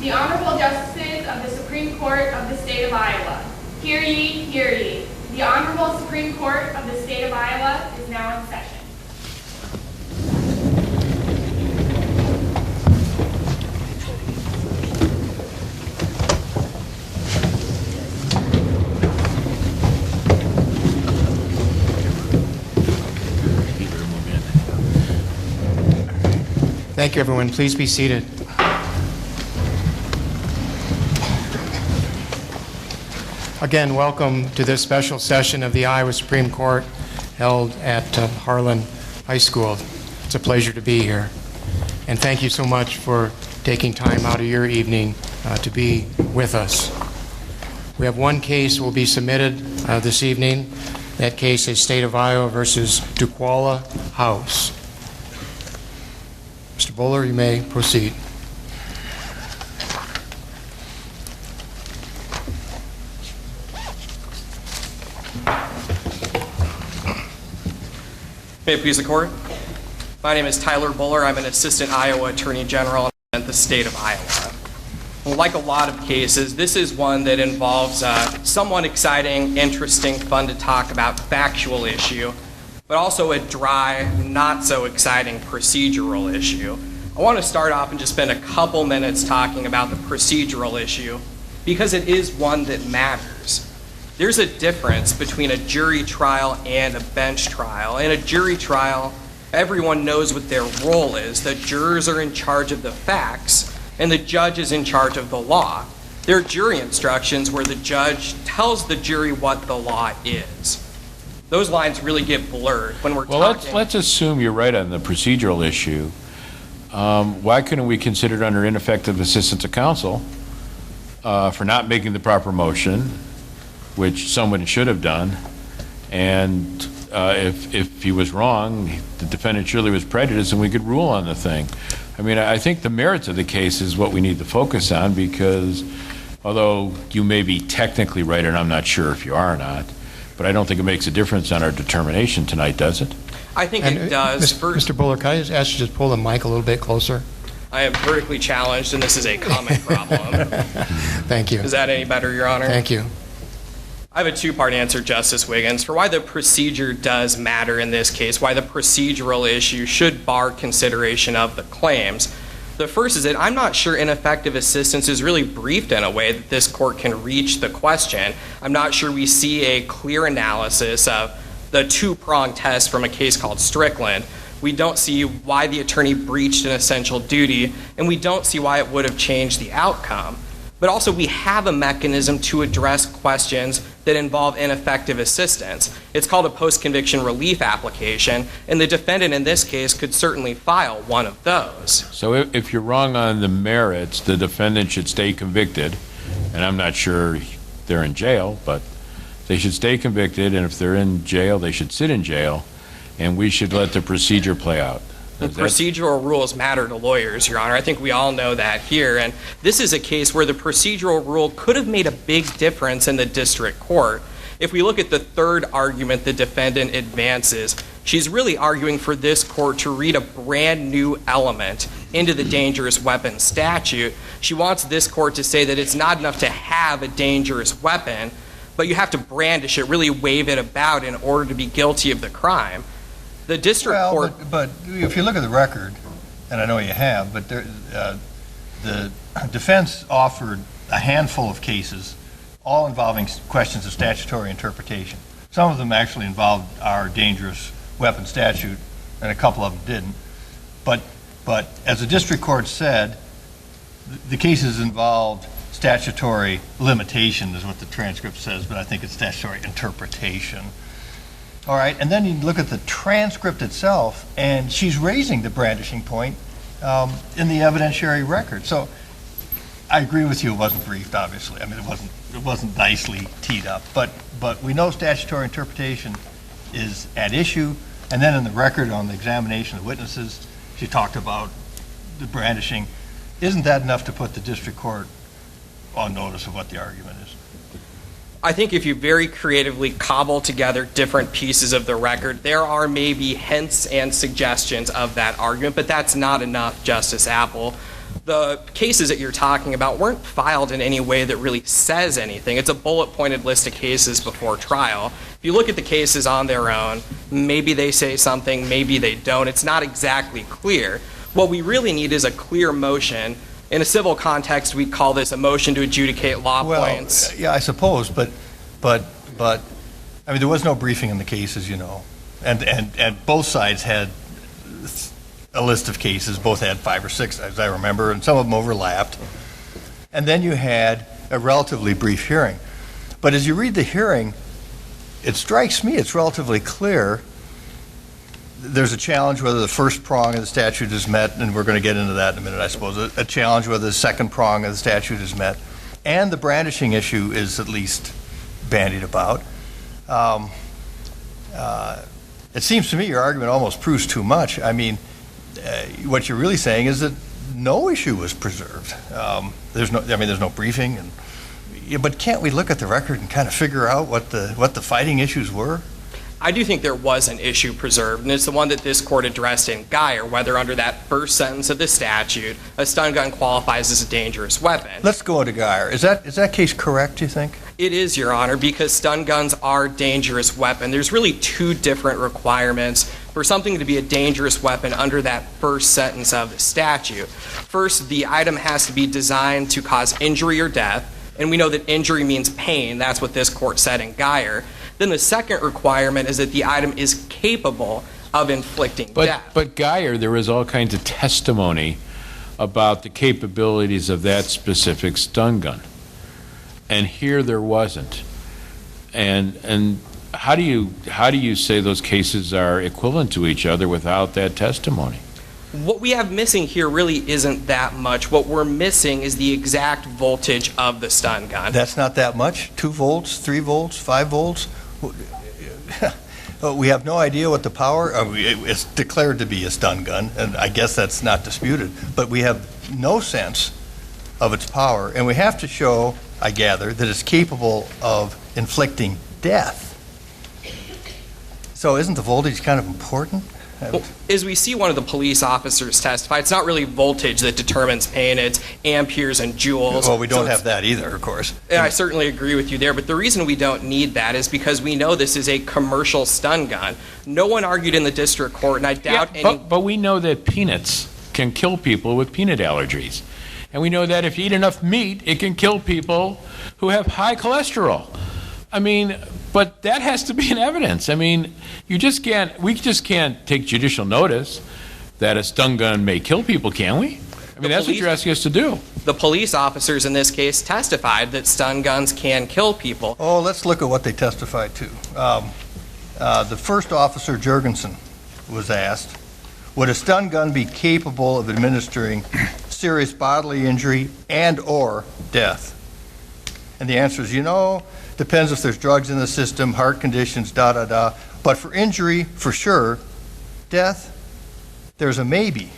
The Honorable Justices of the Supreme Court of the State of Iowa. Hear ye, hear ye. The Honorable Supreme Court of the State of Iowa is now in session. Thank you, everyone. Please be seated. Again, welcome to this special session of the Iowa Supreme Court held at Harlan High School. It's a pleasure to be here. And thank you so much for taking time out of your evening to be with us. We have one case will be submitted this evening. That case is State of Iowa versus Duqualla Howse. Mr. Buller, you may proceed. May it please the Court? My name is Tyler Buller. I'm an Assistant Iowa Attorney General in the state of Iowa. Well, like a lot of cases, this is one that involves a somewhat exciting, interesting, fun to talk about factual issue, but also a dry, not so exciting procedural issue. I want to start off and just spend a couple minutes talking about the procedural issue because it is one that matters. There's a difference between a jury trial and a bench trial. In a jury trial, everyone knows what their role is. The jurors are in charge of the facts, and the judge is in charge of the law. There are jury instructions where the judge tells the jury what the law is. Those lines really get blurred when we're talking. Let's assume you're right on the procedural issue. Why couldn't we consider it under ineffective assistance of counsel for not making the proper motion, which someone should have done, and if he was wrong, the defendant surely was prejudiced, and we could rule on the thing. I mean, I think the merits of the case is what we need to focus on, because although you may be technically right, and I'm not sure if you are or not, but I don't think it makes a difference on our determination tonight, does it? I think it does. Mr. Buller, can I just ask you to just pull the mic a little bit closer? I am vertically challenged, and this is a common problem. Thank you. Is that any better, Your Honor? Thank you. I have a two-part answer, Justice Wiggins, for why the procedure does matter in this case, why the procedural issue should bar consideration of the claims. The first is that I'm not sure ineffective assistance is really briefed in a way that this court can reach the question. I'm not sure we see a clear analysis of the two-pronged test from a case called Strickland. We don't see why the attorney breached an essential duty, and we don't see why it would have changed the outcome. But also, we have a mechanism to address questions that involve ineffective assistance. It's called a post-conviction relief application, and the defendant in this case could certainly file one of those. So if you're wrong on the merits, the defendant should stay convicted, and I'm not sure they're in jail, but they should stay convicted, and if they're in jail, they should sit in jail, and we should let the procedure play out. The procedural rules matter to lawyers, Your Honor. I think we all know that here. And this is a case where the procedural rule could have made a big difference in the district court. If we look at the third argument the defendant advances, she's really arguing for this court to read a brand new element into the dangerous weapon statute. She wants this court to say that it's not enough to have a dangerous weapon, but you have to brandish it, really wave it about in order to be guilty of the crime. The district court... But if you look at the record, and I know you have, but the defense offered a handful of cases, all involving questions of statutory interpretation. Some of them actually involved our dangerous weapon statute, and a couple of them didn't. But as the district court said, the cases involved statutory limitation, is what the transcript says, but I think it's statutory interpretation. All right, and then you look at the transcript itself, and she's raising the brandishing point in the evidentiary record. So I agree with you, it wasn't briefed, obviously. I mean, it wasn't nicely teed up, but we know statutory interpretation is at issue, and then in the record on the examination of witnesses, she talked about the brandishing. Isn't that enough to put the district court on notice of what the argument is? I think if you very creatively cobble together different pieces of the record, there are maybe hints and suggestions of that argument, but that's not enough, Justice Apple. The cases that you're talking about weren't filed in any way that really says anything. It's a bullet-pointed list of cases before trial. If you look at the cases on their own, maybe they say something, maybe they don't. It's not exactly clear. What we really need is a clear motion. In a civil context, we'd call this a motion to adjudicate law points. Yeah, I suppose, but I mean, there was no briefing in the cases, you know, and both sides had a list of cases. Both had 5 or 6, as I remember, and some of them overlapped. And then you had a relatively brief hearing. But as you read the hearing, it strikes me it's relatively clear. There's a challenge whether the first prong of the statute is met, and we're going to get into that in a minute, I suppose. A challenge whether the second prong of the statute is met. And the brandishing issue is at least bandied about. It seems to me your argument almost proves too much. I mean, what you're really saying is that no issue was preserved. There's no briefing, but can't we look at the record and kind of figure out what the fighting issues were? I do think there was an issue preserved, and it's the one that this court addressed in Geyer, whether under that first sentence of the statute, a stun gun qualifies as a dangerous weapon. Let's go into Geyer. Is that case correct, do you think? It is, Your Honor, because stun guns are dangerous weapon. There's really 2 different requirements for something to be a dangerous weapon under that first sentence of the statute. First, the item has to be designed to cause injury or death, and we know that injury means pain. That's what this court said in Geyer. Then the second requirement is that the item is capable of inflicting death. But Geyer, there was all kinds of testimony about the capabilities of that specific stun gun. And here there wasn't. And how do you say those cases are equivalent to each other without that testimony? What we have missing here really isn't that much. What we're missing is the exact voltage of the stun gun. That's not that much? 2 volts, 3 volts, 5 volts? We have no idea what the power, it's declared to be a stun gun, and I guess that's not disputed, but we have no sense of its power, and we have to show, I gather, that it's capable of inflicting death. So isn't the voltage kind of important? Well, as we see one of the police officers testify, it's not really voltage that determines pain, it's amperes and joules. Well, we don't have that either, of course. I certainly agree with you there, but the reason we don't need that is because we know this is a commercial stun gun. No one argued in the district court, and I doubt any... But we know that peanuts can kill people with peanut allergies. And we know that if you eat enough meat, it can kill people who have high cholesterol. I mean, but that has to be in evidence. I mean, we just can't take judicial notice that a stun gun may kill people, can we? I mean, that's what you're asking us to do. The police officers in this case testified that stun guns can kill people. Oh, let's look at what they testified to. The first officer, Jurgensen, was asked, would a stun gun be capable of administering serious bodily injury and or death? And the answer is, depends if there's drugs in the system, heart conditions, da-da-da. But for injury, for sure. Death, there's a maybe.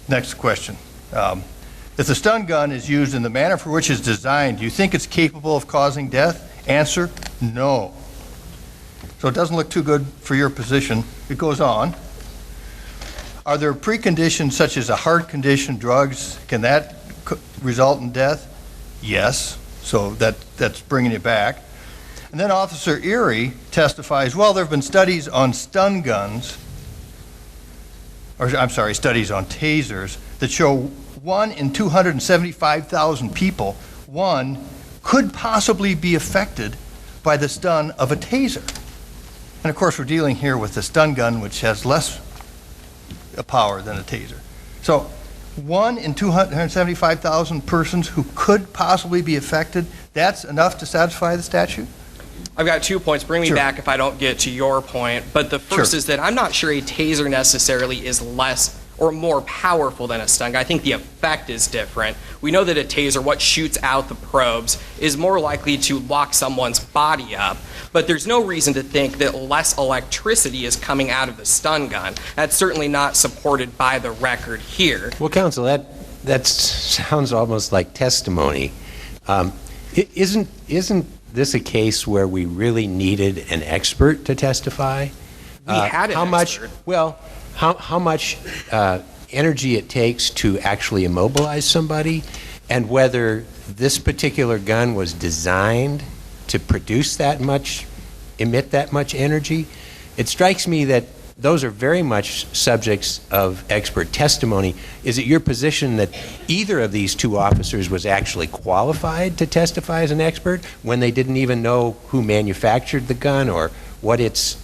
Next question. If the stun gun is used in the manner for which it's designed, do you think it's capable of causing death? Answer, no. So it doesn't look too good for your position. It goes on. Are there preconditions such as a heart condition, drugs? Can that result in death? Yes. So that's bringing it back. And then Officer Erie testifies, well, there have been studies on stun guns, studies on tasers that show 1 in 275,000 people, one could possibly be affected by the stun of a taser. And of course, we're dealing here with the stun gun, which has less power than a taser. So 1 in 275,000 persons who could possibly be affected, that's enough to satisfy the statute? I've got 2 points. Bring me back if I don't get to your point. But the first is that I'm not sure a taser necessarily is less or more powerful than a stun gun. I think the effect is different. We know that a taser, what shoots out the probes, is more likely to lock someone's body up. But there's no reason to think that less electricity is coming out of the stun gun. That's certainly not supported by the record here. Well, Counsel, that sounds almost like testimony. Isn't this a case where we really needed an expert to testify? We had an expert. How much energy it takes to actually immobilize somebody, and whether this particular gun was designed to produce that much, emit that much energy. It strikes me that those are very much subjects of expert testimony. Is it your position that either of these two officers was actually qualified to testify as an expert when they didn't even know who manufactured the gun or what its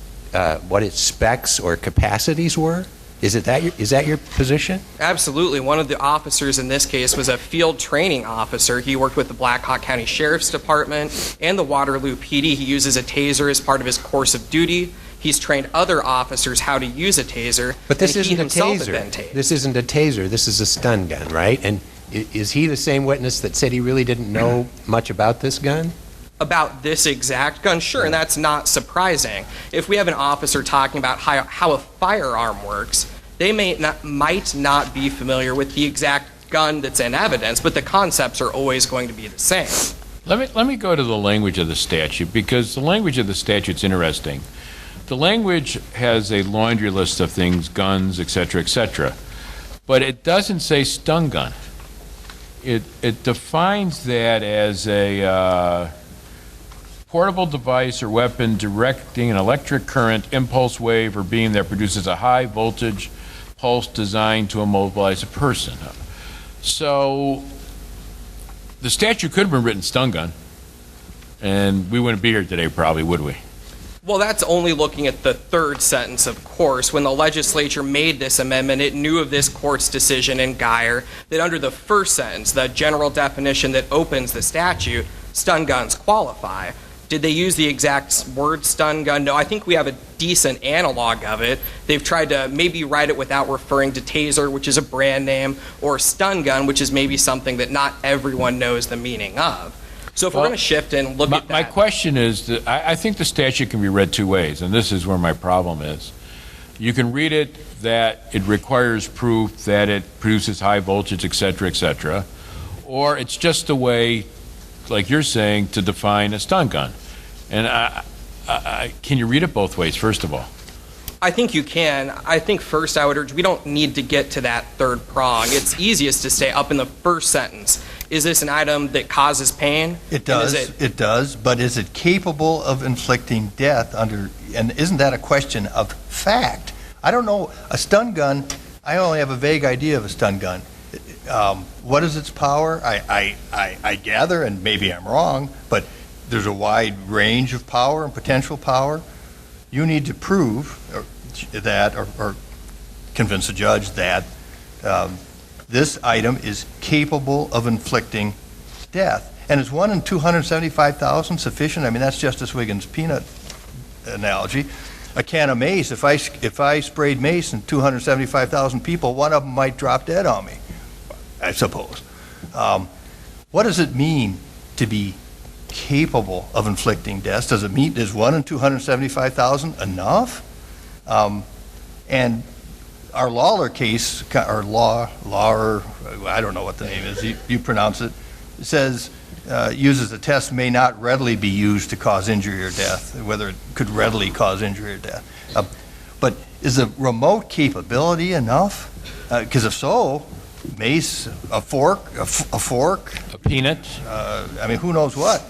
specs or capacities were? Is that your position? Absolutely. One of the officers in this case was a field training officer. He worked with the Black Hawk County Sheriff's Department and the Waterloo PD. He uses a taser as part of his course of duty. He's trained other officers how to use a taser. But this and he isn't a himself had taser. been tased. This isn't a taser. This is a stun gun, right? And is he the same witness that said he really didn't know much about this gun? About this exact gun? Sure, and that's not surprising. If we have an officer talking about how a firearm works, they might not be familiar with the exact gun that's in evidence, but the concepts are always going to be the same. Let me go to the language of the statute, because the language of the statute's interesting. The language has a laundry list of things, guns, et cetera, but it doesn't say stun gun. It defines that as a portable device or weapon directing an electric current, impulse wave, or beam that produces a high voltage pulse designed to immobilize a person. So the statute could have been written stun gun, and we wouldn't be here today probably, would we? Well, that's only looking at the third sentence, of course. When the legislature made this amendment, it knew of this court's decision in Geyer that under the first sentence, the general definition that opens the statute, stun guns qualify. Did they use the exact word stun gun? No, I think we have a decent analog of it. They've tried to maybe write it without referring to taser, which is a brand name, or stun gun, which is maybe something that not everyone knows the meaning of. So if we're going to shift and look at that. My question is, that I think the statute can be read two ways, and this is where my problem is. You can read it that it requires proof that it produces high voltage, et cetera, or it's just a way, like you're saying, to define a stun gun. And can you read it both ways, first of all? I think you can. I think first I would urge, we don't need to get to that third prong. It's easiest to stay up in the first sentence. Is this an item that causes pain? It does. It does. But is it capable of inflicting death under? And isn't that a question of fact? I don't know. A stun gun. I only have a vague idea of a stun gun. What is its power? I gather, and maybe I'm wrong, but there's a wide range of power and potential power. You need to prove that, or convince a judge that this item is capable of inflicting death. And is 1 in 275,000 sufficient? I mean, that's Justice Wiggins' peanut analogy. A can of mace, if I sprayed mace in 275,000 people, one of them might drop dead on me, I suppose. What does it mean to be capable of inflicting death? Does it mean, is 1 in 275,000 enough? And our Lawler case, or Lawler, I don't know what the name is, you pronounce it, says, uses a test may not readily be used to cause injury or death, whether it could readily cause injury or death. But is the remote capability enough? Because if so, mace, a fork, A peanut? I mean, who knows what?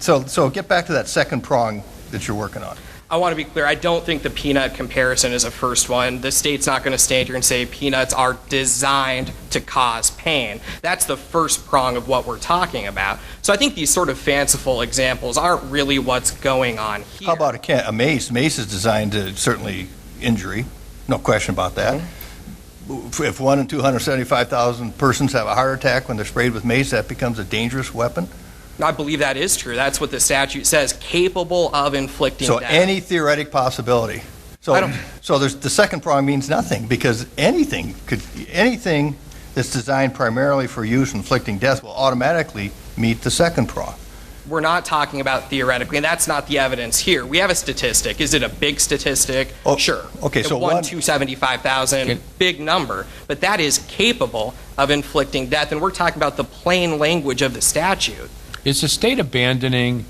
So get back to that second prong that you're working on. I want to be clear, I don't think the peanut comparison is a first one. The state's not going to stand here and say peanuts are designed to cause pain. That's the first prong of what we're talking about. So I think these sort of fanciful examples aren't really what's going on here. How about a mace? Mace is designed to certainly injury, no question about that. Mm-hmm. If 1 in 275,000 persons have a heart attack when they're sprayed with mace, that becomes a dangerous weapon? I believe that is true. That's what the statute says, capable of inflicting death. So any theoretic possibility. So there's, the second prong means nothing, because anything that's designed primarily for use inflicting death will automatically meet the second prong. We're not talking about theoretically, and that's not the evidence here. We have a statistic. Is it a big statistic? Oh, sure. Okay, so 1 275,000, big number, but that is capable of inflicting death, and we're talking about the plain language of the statute. Is the state abandoning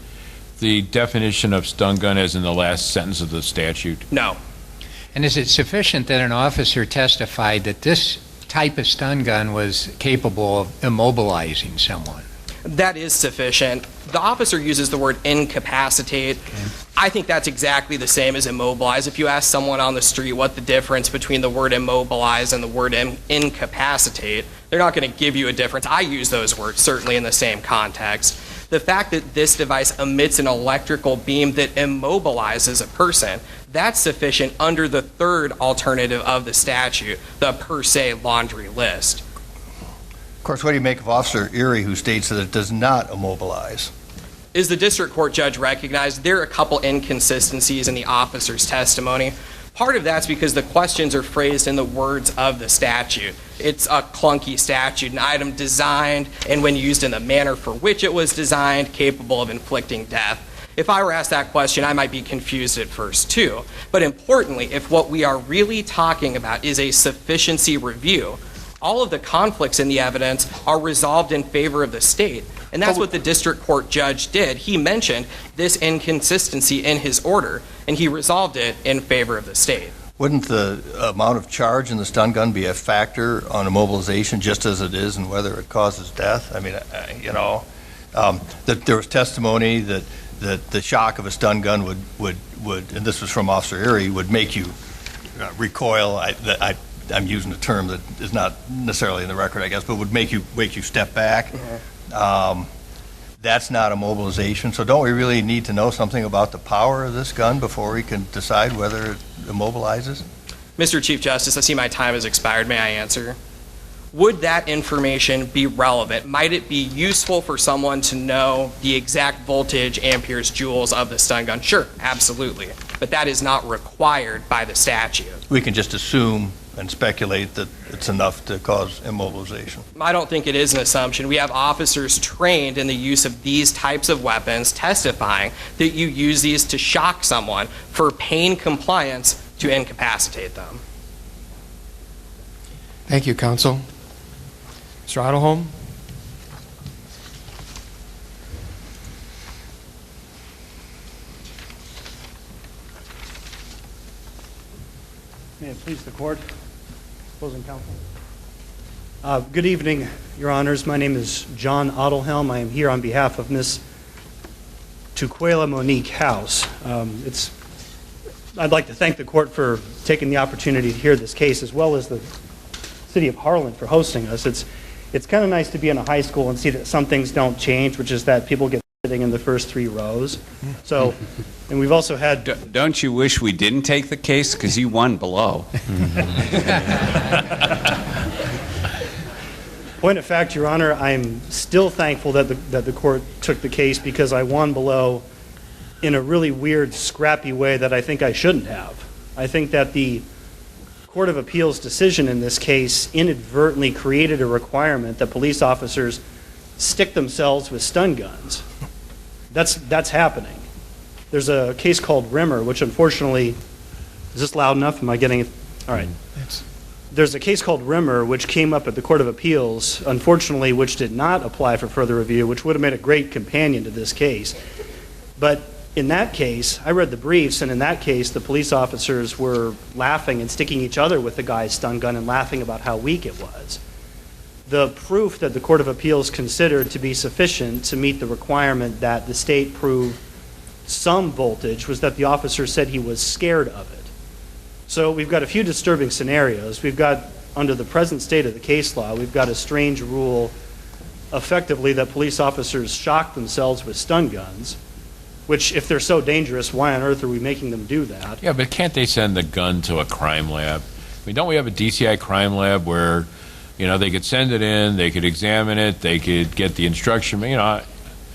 the definition of stun gun as in the last sentence of the statute? No. And is it sufficient that an officer testified that this type of stun gun was capable of immobilizing someone? That is sufficient. The officer uses the word incapacitate. I think that's exactly the same as immobilize. If you ask someone on the street what the difference between the word immobilize and the word incapacitate, they're not going to give you a difference. I use those words certainly in the same context. The fact that this device emits an electrical beam that immobilizes a person, that's sufficient under the third alternative of the statute, the per se laundry list. Of course, what do you make of Officer Erie, who states that it does not immobilize? As the district court judge recognized, there are a couple inconsistencies in the officer's testimony. Part of that's because the questions are phrased in the words of the statute. It's a clunky statute, an item designed and when used in the manner for which it was designed, capable of inflicting death. If I were asked that question, I might be confused at first too. But importantly, if what we are really talking about is a sufficiency review, all of the conflicts in the evidence are resolved in favor of the state. And that's what the district court judge did. He mentioned this inconsistency in his order, and he resolved it in favor of the state. Wouldn't the amount of charge in the stun gun be a factor on immobilization just as it is in whether it causes death? I mean, that there was testimony that the shock of a stun gun would, and this was from Officer Erie, would make you recoil. I'm using a term that is not necessarily in the record, I guess, but would make you step back. That's not immobilization. So don't we really need to know something about the power of this gun before we can decide whether it immobilizes? Mr. Chief Justice, I see my time has expired. May I answer? Would that information be relevant? Might it be useful for someone to know the exact voltage, amperes, joules of the stun gun? Sure, absolutely. But that is not required by the statute. We can just assume and speculate that it's enough to cause immobilization. I don't think it is an assumption. We have officers trained in the use of these types of weapons testifying that you use these to shock someone for pain compliance to incapacitate them. Thank you, Counsel. Mr. Audlehelm? May it please the court, opposing counsel. Good evening, Your Honors. My name is John Audlehelm. I am here on behalf of Ms. Tuquela Monique Howse. I'd like to thank the court for taking the opportunity to hear this case, as well as the city of Harlan for hosting us. It's kind of nice to be in a high school and see that some things don't change, which is that people get sitting in the first three rows. So, and we've also had... Don't you wish we didn't take the case? Because you won below. Point of fact, Your Honor, I'm still thankful that the court took the case because I won below in a really weird, scrappy way that I think I shouldn't have. I think that the Court of Appeals decision in this case inadvertently created a requirement that police officers stick themselves with stun guns. That's happening. There's a case called Rimmer, which unfortunately, is this loud enough? Am I getting it? All right. There's a case called Rimmer, which came up at the Court of Appeals, unfortunately, which did not apply for further review, which would have made a great companion to this case. But in that case, I read the briefs, and in that case, the police officers were laughing and sticking each other with the guy's stun gun and laughing about how weak it was. The proof that the Court of Appeals considered to be sufficient to meet the requirement that the state prove some voltage was that the officer said he was scared of it. So we've got a few disturbing scenarios. We've got, under the present state of the case law, we've got a strange rule effectively that police officers shock themselves with stun guns, which if they're so dangerous, why on earth are we making them do that? Yeah, but can't they send the gun to a crime lab? I mean, don't we have a DCI crime lab where, they could send it in, they could examine it, they could get the instruction, a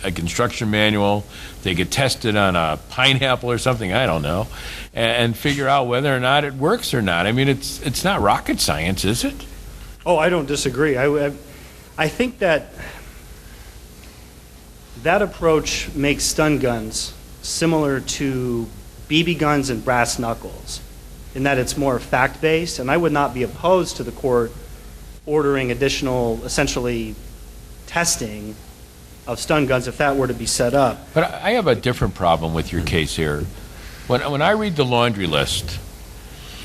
instruction manual, they could test it on a pineapple or something, I don't know, and figure out whether or not it works or not. I mean, it's not rocket science, is it? Oh, I don't disagree. I think that approach makes stun guns similar to BB guns and brass knuckles in that it's more fact-based, and I would not be opposed to the court ordering additional, essentially, testing of stun guns if that were to be set up. But I have a different problem with your case here. When I read the laundry list,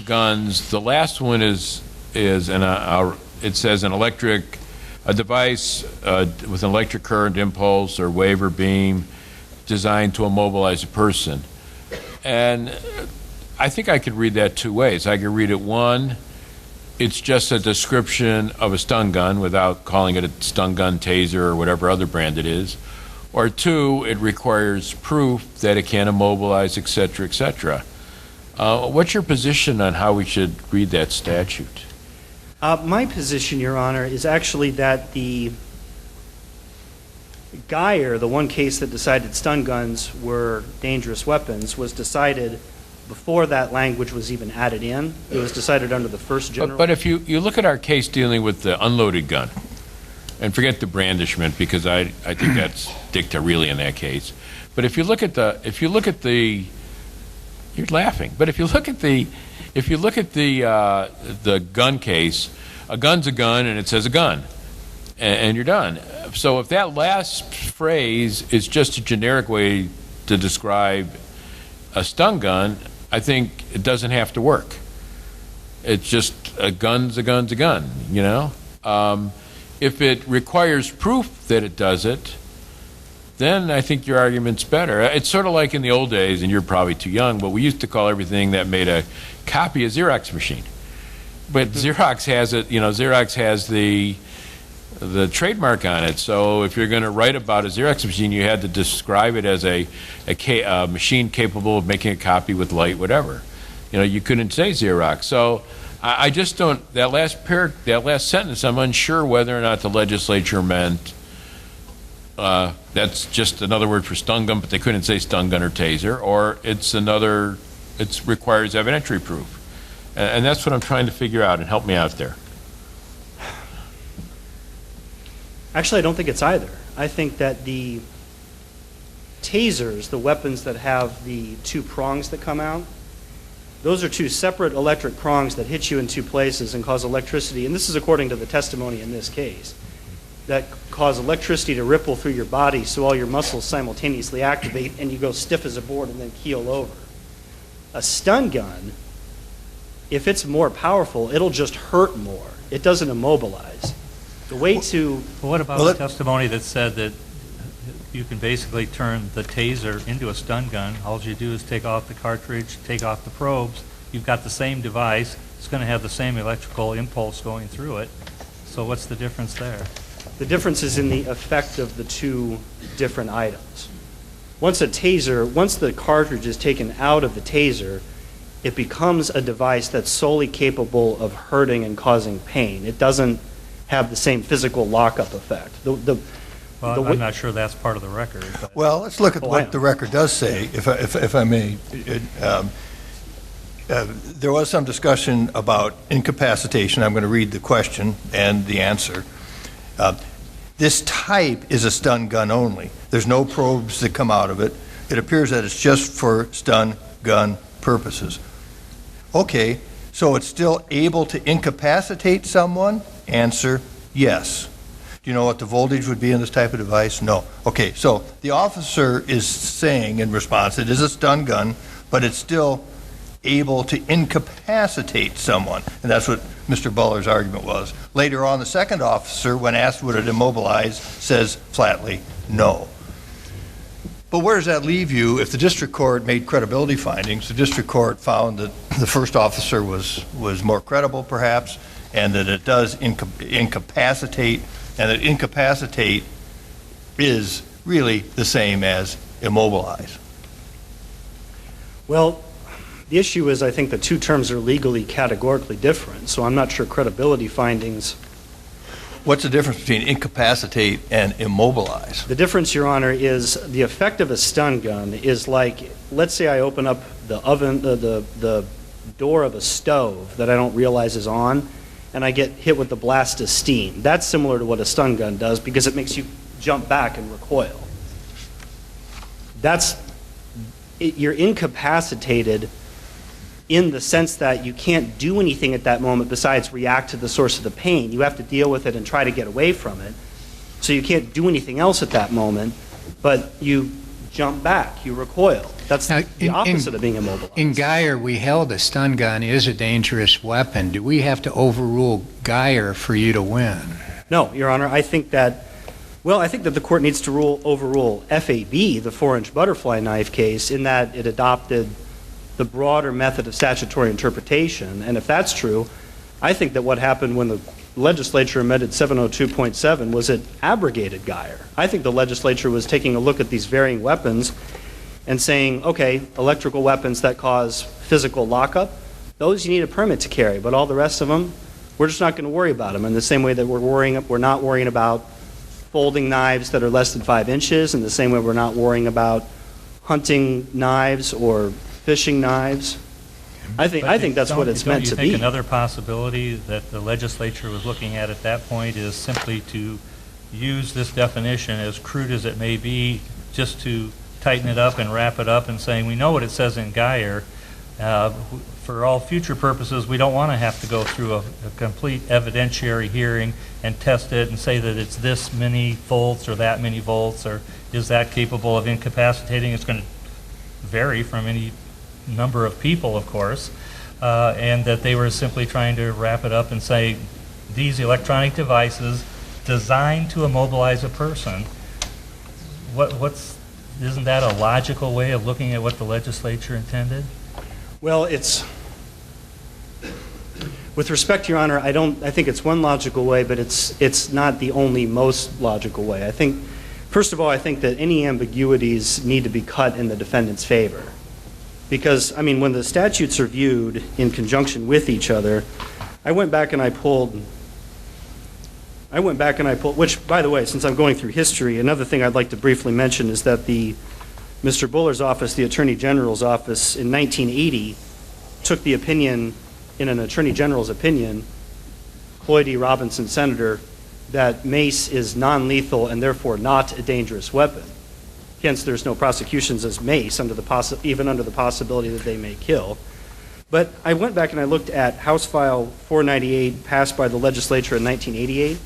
guns, the last one is it says a device with an electric current, impulse, or wave or beam designed to immobilize a person. And I think I could read that two ways. I could read it, one, it's just a description of a stun gun without calling it a stun gun, taser, or whatever other brand it is. Or two, it requires proof that it can immobilize, et cetera, et cetera. What's your position on how we should read that statute? My position, Your Honor, is actually that the Geyer, the one case that decided stun guns were dangerous weapons, was decided before that language was even added in. It was decided under the first general. But if you look at our case dealing with the unloaded gun, and forget the brandishment because I think that's dicta really in that case. But if you look at the, you're laughing. But if you look at the gun case, a gun's a gun and it says a gun, and you're done. So if that last phrase is just a generic way to describe a stun gun, I think it doesn't have to work. It's just a gun's a gun's a gun, you know? If it requires proof that it does it, then I think your argument's better. It's sort of like in the old days, and you're probably too young, but we used to call everything that made a copy a Xerox machine. But Xerox has it, you know, Xerox has the trademark on it. So if you're going to write about a Xerox machine, you had to describe it as a machine capable of making a copy with light, whatever. You know, you couldn't say Xerox. So I just don't, that last sentence, I'm unsure whether or not the legislature meant that's just another word for stun gun, but they couldn't say stun gun or taser, or it requires evidentiary proof. And that's what I'm trying to figure out, and help me out there. Actually, I don't think it's either. I think that the tasers, the weapons that have the two prongs that come out, those are two separate electric prongs that hit you in two places and cause electricity, and this is according to the testimony in this case, that cause electricity to ripple through your body so all your muscles simultaneously activate and you go stiff as a board and then keel over. A stun gun, if it's more powerful, it'll just hurt more. It doesn't immobilize. The way to... Well, what about the testimony that said that you can basically turn the taser into a stun gun? All you do is take off the cartridge, take off the probes. You've got the same device. It's going to have the same electrical impulse going through it. So what's the difference there? The difference is in the effect of the two different items. Once the cartridge is taken out of the taser, it becomes a device that's solely capable of hurting and causing pain. It doesn't have the same physical lockup effect. I'm not sure that's part of the record. But. Well, let's look at what the record does say, if I may. There was some discussion about incapacitation. I'm going to read the question and the answer. This type is a stun gun only. There's no probes that come out of it. It appears that it's just for stun gun purposes. Okay, so it's still able to incapacitate someone? Answer, yes. Do you know what the voltage would be in this type of device? No. Okay, so the officer is saying in response, it is a stun gun, but it's still able to incapacitate someone. And that's what Mr. Buller's argument was. Later on, the second officer, when asked would it immobilize, says flatly, no. But where does that leave you if the district court made credibility findings? The district court found that the first officer was more credible, perhaps, and that it does incapacitate, and that incapacitate is really the same as immobilize. Well, the issue is I think the two terms are legally categorically different, so I'm not sure credibility findings. What's the difference between incapacitate and immobilize? The difference, Your Honor, is the effect of a stun gun is like, let's say I open up the oven, the door of a stove that I don't realize is on, and I get hit with the blast of steam. That's similar to what a stun gun does because it makes you jump back and recoil. You're incapacitated in the sense that you can't do anything at that moment besides react to the source of the pain. You have to deal with it and try to get away from it. So you can't do anything else at that moment, but you jump back, you recoil. That's Now, the opposite of being immobilized. In Geyer, we held a stun gun is a dangerous weapon. Do we have to overrule Geyer for you to win? No, Your Honor, I think that the court needs to overrule FAB, the 4-inch butterfly knife case, in that it adopted the broader method of statutory interpretation. And if that's true, I think that what happened when the legislature amended 702.7 was it abrogated Geyer. I think the legislature was taking a look at these varying weapons and saying, okay, electrical weapons that cause physical lockup, those you need a permit to carry, but all the rest of them, we're just not going to worry about them in the same way that we're not worrying about folding knives that are less than 5 inches, in the same way we're not worrying about hunting knives or fishing knives. I think that's what it's meant to be. Don't you think another possibility that the legislature was looking at that point is simply to use this definition, as crude as it may be, just to tighten it up and wrap it up and saying, we know what it says in Geyer. For all future purposes, we don't want to have to go through a complete evidentiary hearing and test it and say that it's this many volts or that many volts, or is that capable of incapacitating. It's going to vary from any number of people, of course, and that they were simply trying to wrap it up and say, these electronic devices designed to immobilize a person. Isn't that a logical way of looking at what the legislature intended? Well, with respect, Your Honor, I think it's one logical way, but it's not the only most logical way. I think, first of all, I think that any ambiguities need to be cut in the defendant's favor. Because, I mean, when the statutes are viewed in conjunction with each other, I went back and I pulled, which, by the way, since I'm going through history, another thing I'd like to briefly mention is that Mr. Buller's office, the Attorney General's office, in 1980, took the opinion, in an Attorney General's opinion, Cloyd E. Robinson, Senator, that mace is non-lethal and therefore not a dangerous weapon. Hence, there's no prosecutions as mace, even under the possibility that they may kill. But I went back and I looked at House File 498, passed by the legislature in 1988.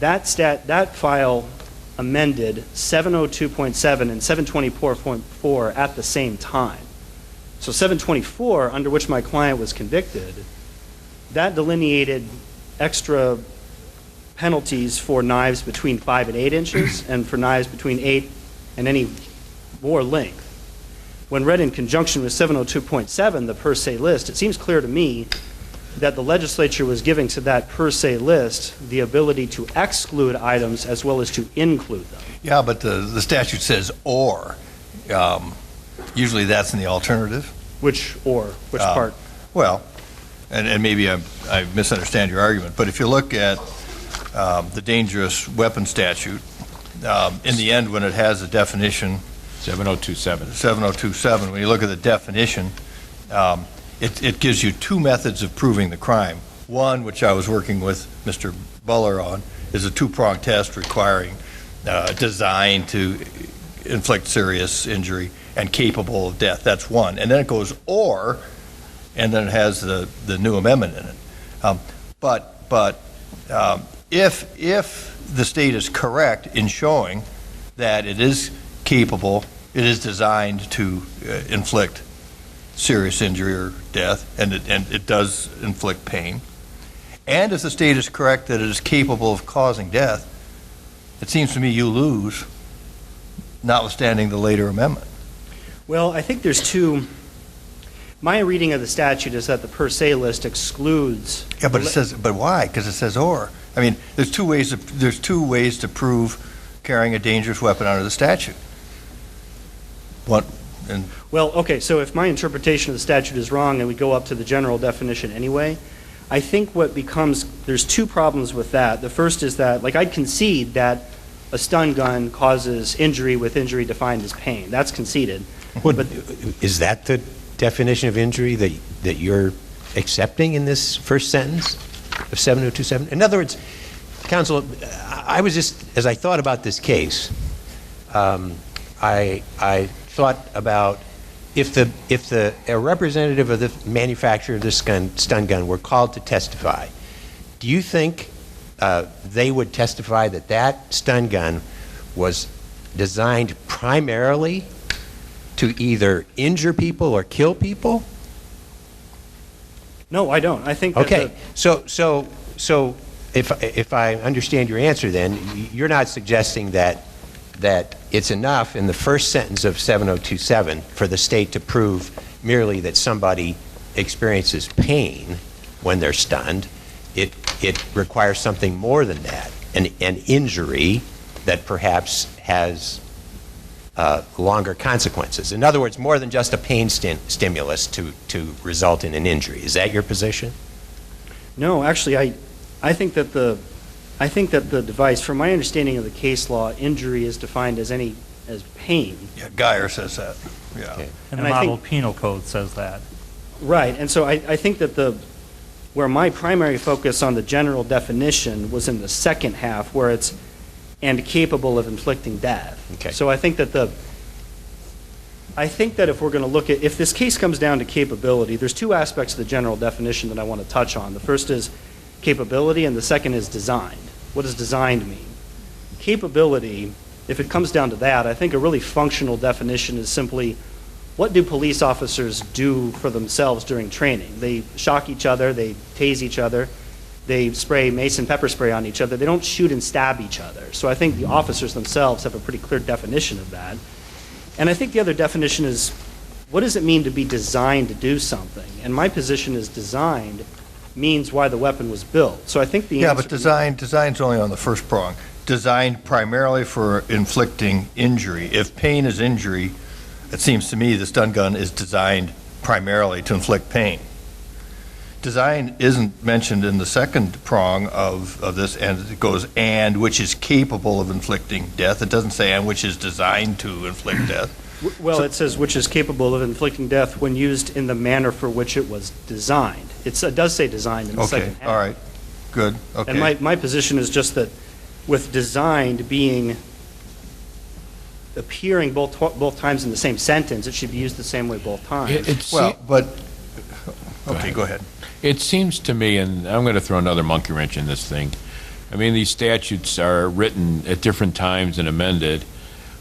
That file amended 702.7 and 724.4 at the same time. So 724, under which my client was convicted, that delineated extra penalties for knives between 5 and 8 inches and for knives between 8 and any more length. When read in conjunction with 702.7, the per se list, it seems clear to me that the legislature was giving to that per se list the ability to exclude items as well as to include them. Yeah, but the statute says or. Usually that's in the alternative. Which part? Well, and maybe I misunderstand your argument, but if you look at the dangerous weapon statute, in the end when it has a definition, 7027, when you look at the definition, it gives you two methods of proving the crime. One, which I was working with Mr. Buller on, is a two-pronged test requiring design to inflict serious injury and capable of death. That's one. And then it goes or, and then it has the new amendment in it. But if the state is correct in showing that it is capable, it is designed to inflict serious injury or death, and it does inflict pain, and if the state is correct that it is capable of causing death, it seems to me you lose, notwithstanding the later amendment. Well, I think there's two. My reading of the statute is that the per se list excludes. Yeah, but it says, but why? Because it says or. I mean, there's two ways to prove carrying a dangerous weapon under the statute. What? Well, okay, so if my interpretation of the statute is wrong and we go up to the general definition anyway, I think there's two problems with that. The first is that, like, I'd concede that a stun gun causes injury with injury defined as pain. That's conceded. But is that the definition of injury that you're accepting in this first sentence of 7027? In other words, Counsel, I was just, as I thought about this case, I thought about if a representative of the manufacturer of this stun gun were called to testify, do you think they would testify that stun gun was designed primarily to either injure people or kill people? No, I don't. I think that Okay, so if I understand your answer, then you're not suggesting that it's enough in the first sentence of 7027 for the state to prove merely that somebody experiences pain when they're stunned. It requires something more than that, an injury that perhaps has longer consequences. In other words, more than just a pain stimulus to result in an injury. Is that your position? No, actually, I think that the device, from my understanding of the case law, injury is defined as pain. Yeah, Geyer says that. Yeah. Okay. And the model penal code says that. Right, and so I think that where my primary focus on the general definition was in the second half, where it's and capable of inflicting death. Okay. So I think that if we're going to look at, if this case comes down to capability, there's two aspects of the general definition that I want to touch on. The first is capability, and the second is designed. What does designed mean? Capability, if it comes down to that, I think a really functional definition is simply, what do police officers do for themselves during training? They shock each other, they tase each other, they spray mace and pepper spray on each other. They don't shoot and stab each other. So I think the officers themselves have a pretty clear definition of that. And I think the other definition is, what does it mean to be designed to do something? And my position is designed means why the weapon was built. So I think the answer... Yeah, but design's only on the first prong. Designed primarily for inflicting injury. If pain is injury, it seems to me the stun gun is designed primarily to inflict pain. Design isn't mentioned in the second prong of this, and it goes, and which is capable of inflicting death. It doesn't say, and which is designed to inflict death. Well, it says which is capable of inflicting death when used in the manner for which it was designed. It does say designed in the second half. All right, good, okay. And my position is just that with designed appearing both times in the same sentence, it should be used the same way both times. Okay, go ahead. It seems to me, and I'm going to throw another monkey wrench in this thing. I mean, these statutes are written at different times and amended.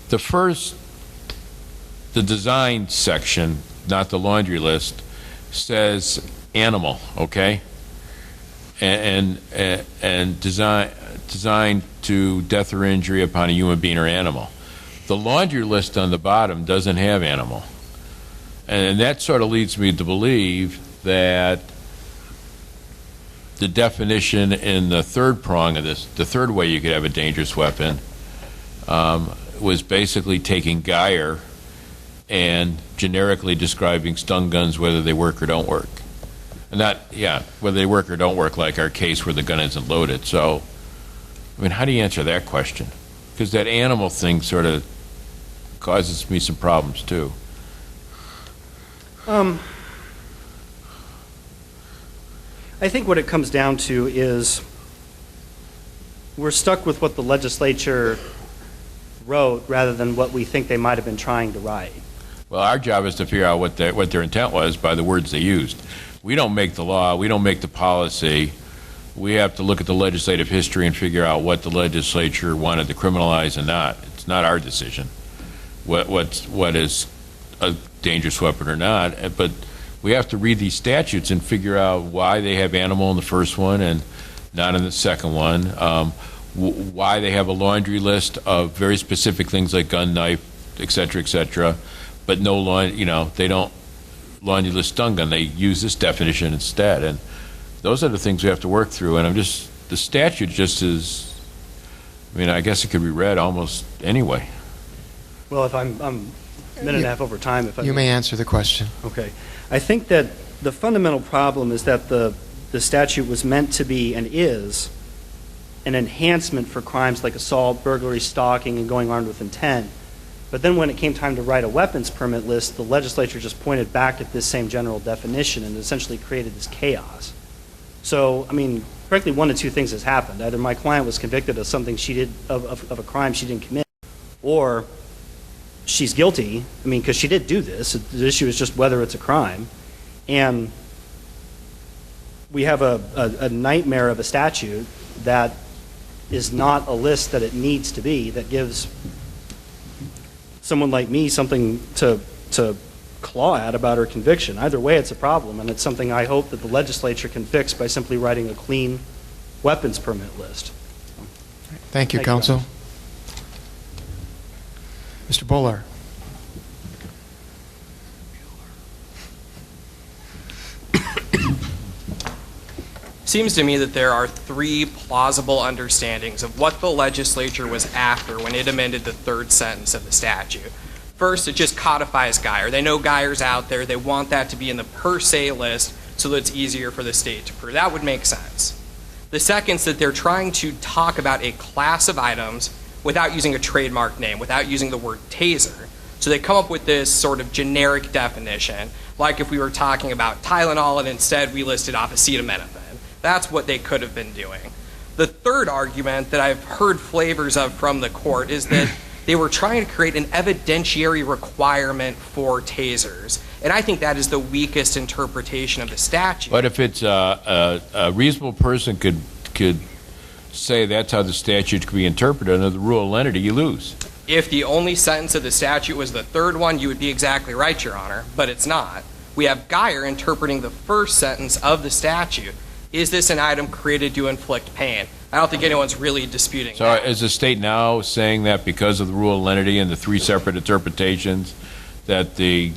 The design section, not the laundry list, says animal, okay? And designed to death or injury upon a human being or animal. The laundry list on the bottom doesn't have animal. And that sort of leads me to believe that the definition in the third prong of this, the third way you could have a dangerous weapon, was basically taking Geyer and generically describing stun guns, whether they work or don't work. And whether they work or don't work, like our case where the gun isn't loaded. So, I mean, how do you answer that question? Because that animal thing sort of causes me some problems, too. I think what it comes down to is we're stuck with what the legislature wrote rather than what we think they might have been trying to write. Well, our job is to figure out what their intent was by the words they used. We don't make the law. We don't make the policy. We have to look at the legislative history and figure out what the legislature wanted to criminalize and not. It's not our decision what is a dangerous weapon or not. But we have to read these statutes and figure out why they have animal in the first one and not in the second one. Why they have a laundry list of very specific things like gun, knife, et cetera, but no they don't laundry list stun gun. They use this definition instead, and those are the things we have to work through. And the statute just is. I mean, I guess it could be read almost anyway. Well, if I'm a minute and a half over time, if I You may answer the question. Okay. I think that the fundamental problem is that the statute was meant to be and is an enhancement for crimes like assault, burglary, stalking, and going armed with intent. But then when it came time to write a weapons permit list, the legislature just pointed back at this same general definition and essentially created this chaos. So, I mean, frankly, one of two things has happened. Either my client was convicted of something she did, of a crime she didn't commit, or she's guilty, I mean, because she did do this. The issue is just whether it's a crime. And we have a nightmare of a statute that is not a list that it needs to be, that gives someone like me something to claw at about her conviction. Either way, it's a problem, and it's something I hope that the legislature can fix by simply writing a clean weapons permit list. Thank you, Counsel. Mr. Buller. Seems to me that there are three plausible understandings of what the legislature was after when it amended the third sentence of the statute. First, it just codifies Geyer. They know Geyer's out there. They want that to be in the per se list so that it's easier for the state to prove. That would make sense. The second is that they're trying to talk about a class of items without using a trademark name, without using the word taser. So they come up with this sort of generic definition, like if we were talking about Tylenol and instead we listed off acetaminophen. That's what they could have been doing. The third argument that I've heard flavors of from the court is that they were trying to create an evidentiary requirement for tasers. And I think that is the weakest interpretation of the statute. But if it's a reasonable person could say that's how the statute could be interpreted under the rule of lenity, you lose. If the only sentence of the statute was the third one, you would be exactly right, Your Honor, but it's not. We have Geyer interpreting the first sentence of the statute. Is this an item created to inflict pain? I don't think anyone's really disputing So that. is the state now saying that because of the rule of lenity and the three separate interpretations, that the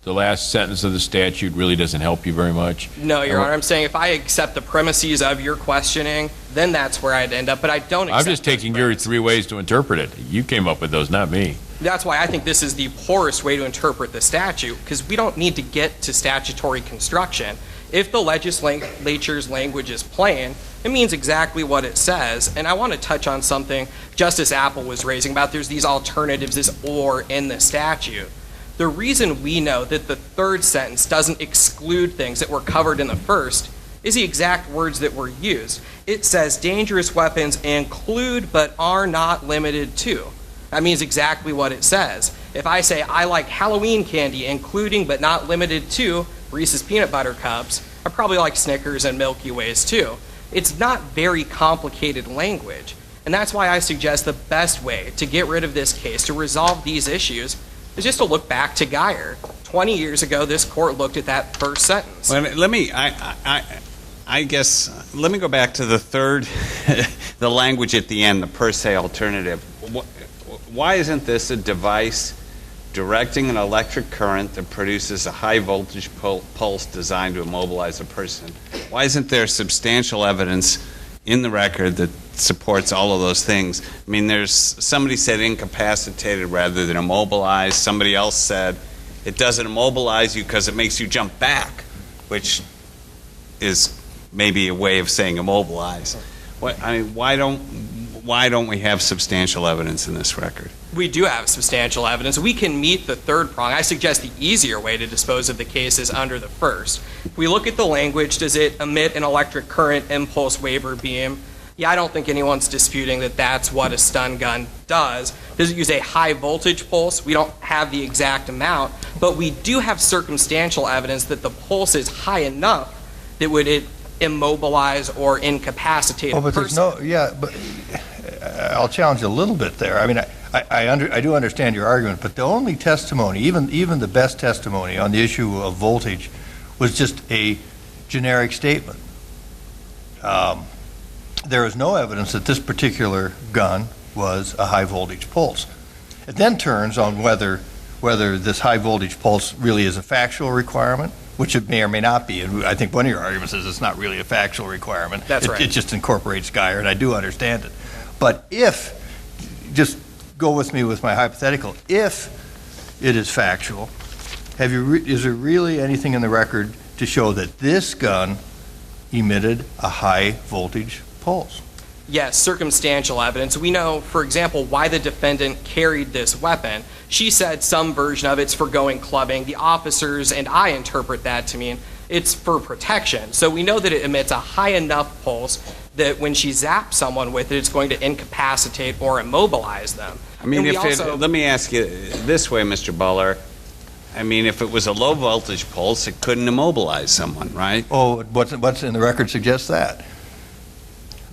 last sentence of the statute really doesn't help you very much? No, Your Honor. I'm saying if I accept the premises of your questioning, then that's where I'd end up, but I don't accept I'm just taking your three ways to interpret it. You came up with those, not me. That's why I think this is the poorest way to interpret the statute, because we don't need to get to statutory construction. If the legislature's language is plain, it means exactly what it says. And I want to touch on something Justice Apple was raising about there's these alternatives, this or in the statute. The reason we know that the third sentence doesn't exclude things that were covered in the first is the exact words that were used. It says dangerous weapons include but are not limited to. That means exactly what it says. If I say I like Halloween candy including but not limited to Reese's Peanut Butter Cups, I probably like Snickers and Milky Ways too. It's not very complicated language. And that's why I suggest the best way to get rid of this case, to resolve these issues, is just to look back to Geyer. 20 years ago, this court looked at that first sentence. Let me go back to the third, the language at the end, the per se alternative. Why isn't this a device directing an electric current that produces a high voltage pulse designed to immobilize a person? Why isn't there substantial evidence in the record that supports all of those things? I mean, somebody said incapacitated rather than immobilized. Somebody else said it doesn't immobilize you because it makes you jump back, which is maybe a way of saying immobilize. Why don't we have substantial evidence in this record? We do have substantial evidence. We can meet the third prong. I suggest the easier way to dispose of the case is under the first. If we look at the language, does it emit an electric current impulse wave or beam? Yeah, I don't think anyone's disputing that that's what a stun gun does. Does it use a high voltage pulse? We don't have the exact amount, but we do have circumstantial evidence that the pulse is high enough that would it immobilize or incapacitate a person. But I'll challenge you a little bit there. I mean, I do understand your argument, but the only testimony, even the best testimony on the issue of voltage, was just a generic statement. There is no evidence that this particular gun was a high voltage pulse. It then turns on whether this high voltage pulse really is a factual requirement, which it may or may not be. And I think one of your arguments is it's not really a factual requirement. That's right. It just incorporates Geyer, and I do understand it. But just go with me with my hypothetical, if it is factual, is there really anything in the record to show that this gun emitted a high voltage pulse? Yes, circumstantial evidence. We know, for example, why the defendant carried this weapon. She said some version of it's for going clubbing. The officers and I interpret that to mean it's for protection. So we know that it emits a high enough pulse that when she zaps someone with it, it's going to incapacitate or immobilize them. I mean, let me ask you this way, Mr. Buller. I mean, if it was a low voltage pulse, it couldn't immobilize someone, right? Oh, what's in the record suggests that?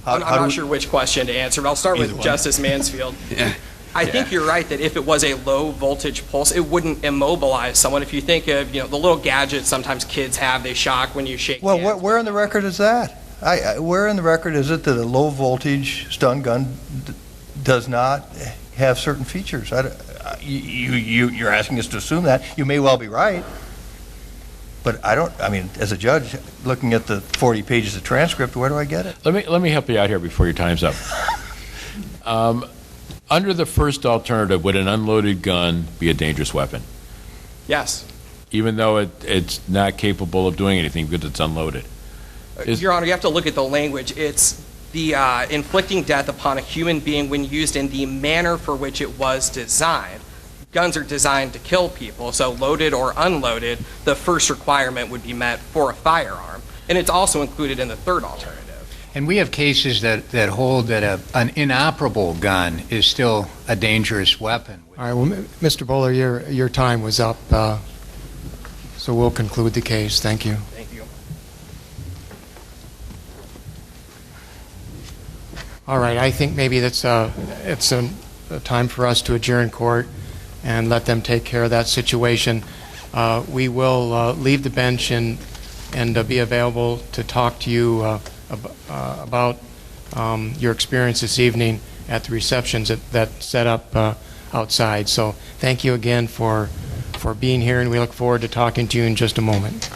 I'm not sure which question to answer, but I'll start with one. Justice Mansfield. Yeah. I think you're right that if it was a low voltage pulse, it wouldn't immobilize someone. If you think of, the little gadgets sometimes kids have, they shock when you shake Well, hands. where in the record is that? Where in the record is it that a low voltage stun gun does not have certain features? You're asking us to assume that. You may well be right. But as a judge, looking at the 40 pages of transcript, where do I get it? Let me help you out here before your time's up. Under the first alternative, would an unloaded gun be a dangerous weapon? Yes. Even though it's not capable of doing anything because it's unloaded? Your Honor, you have to look at the language. It's the inflicting death upon a human being when used in the manner for which it was designed. Guns are designed to kill people, so loaded or unloaded, the first requirement would be met for a firearm. And it's also included in the third alternative. And we have cases that hold that an inoperable gun is still a dangerous weapon. All right, well, Mr. Bowler, your time was up, so we'll conclude the case. Thank you. Thank you. All right, I think maybe it's a time for us to adjourn court and let them take care of that situation. We will leave the bench and be available to talk to you about your experience this evening at the receptions that set up outside. So thank you again for being here, and we look forward to talking to you in just a moment.